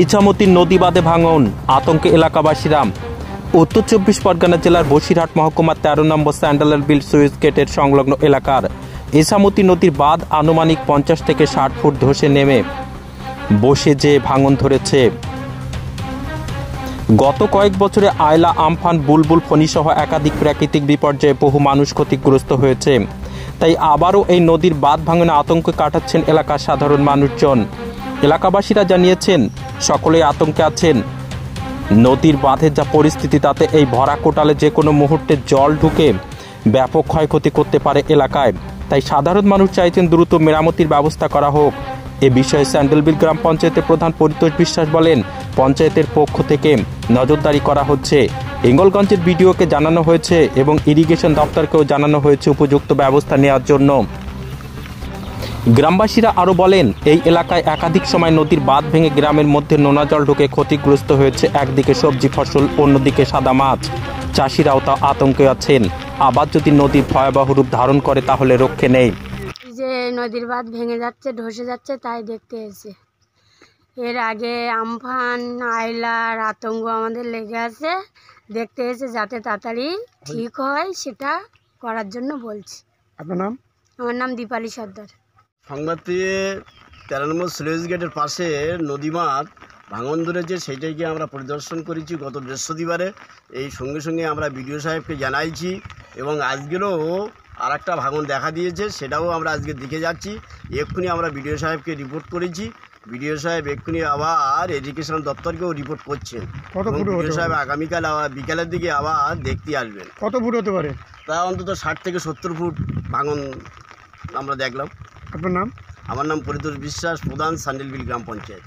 ইছামতীর নদী বাঁধে ভাঙন, আতঙ্কে এলাকাবাসীরা। উত্তর 24 পরগনা জেলার বসিরহাট মহকুমার 13 নম্বর স্যান্ডালার বিল সুইচ গেটের সংলগ্ন এলাকার ইছামতী নদীর বাঁধ আনুমানিক 50 থেকে 60 ফুট ধসে নেমে বসে যে ভাঙন ধরেছে। গত কয়েক বছরে আয়লা, আমফান, বুলবুল, ফণিসহ একাধিক প্রাকৃতিক বিপর্যয়ে বহু মানুষ ক্ষতিগ্রস্ত হয়েছে। তাই আবারও এই নদীর বাঁধ ভাঙনে আতঙ্কে কাটাচ্ছেন এলাকার সাধারণ মানুষজন। এলাকাবাসীরা জানিয়েছেন সকলেই আতঙ্কে আছেন। নদীর বাঁধের যা পরিস্থিতি, তাতে এই ভরা কোটালে যে কোনো মুহূর্তে জল ঢুকে ব্যাপক ক্ষয়ক্ষতি করতে পারে এলাকায়। তাই সাধারণ মানুষ চাইছেন দ্রুত মেরামতির ব্যবস্থা করা হোক। এ বিষয়ে স্যান্ডেলবিল গ্রাম পঞ্চায়েতের প্রধান পরিতোষ বিশ্বাস বলেন, পঞ্চায়েতের পক্ষ থেকে নজরদারি করা হচ্ছে। হিঙ্গলগঞ্জের বিডিওকে জানানো হয়েছে এবং ইরিগেশন দপ্তরকেও জানানো হয়েছে উপযুক্ত ব্যবস্থা নেওয়ার জন্য। গ্রামবাসীরা আরও বলেন, এই এলাকায় একাধিক সময় নদীর বাঁধ ভেঙে গ্রামের মধ্যে নোনা জল ঢুকে ক্ষতিগ্রস্ত হয়েছে একদিকে সবজি ফসল, অন্যদিকে সাদা মাছ। চাষিরাও তা আতঙ্কে আছেন। আবার যদি নদীর ভয়াবহ রূপ ধারণ করে তাহলে রক্ষে নেই। যে নদীর বাঁধ ভেঙে যাচ্ছে, ধসে যাচ্ছে, তাই দেখতে এসে। এর আগে আমফান, আয়লার আতঙ্ক আমাদের লেগে আছে, দেখতে এসে যাতে তাড়াতাড়ি ঠিক হয় সেটা করার জন্য বলছি। আপনার নাম? আমার নাম দীপালি সর্দার। সংবাদ পেয়ে 13 নম্বর স্লুইস গেটের পাশে নদীবাঁধ ভাঙন ধরেছে, সেইটাকে আমরা পরিদর্শন করেছি গত বৃহস্পতিবারে। এই সঙ্গে সঙ্গে আমরা বিডিও সাহেবকে জানাইছি এবং আজকেরও আর একটা ভাঙন দেখা দিয়েছে, সেটাও আমরা আজকে দেখে যাচ্ছি। এক্ষুনি আমরা বিডিও সাহেবকে রিপোর্ট করেছি। বিডিও সাহেব এক্ষুনি আবার এডুকেশন দপ্তরকেও রিপোর্ট করছেন। বিডিও সাহেব আগামীকাল বিকালের দিকে আবার দেখতে আসবেন। কত ফুট হতে পারে? তা অন্তত 60 থেকে 70 ফুট ভাঙন আমরা দেখলাম। আপনার নাম? আমার নাম পরিতোষ বিশ্বাস, প্রধান স্যান্ডেলবিল গ্রাম পঞ্চায়েত।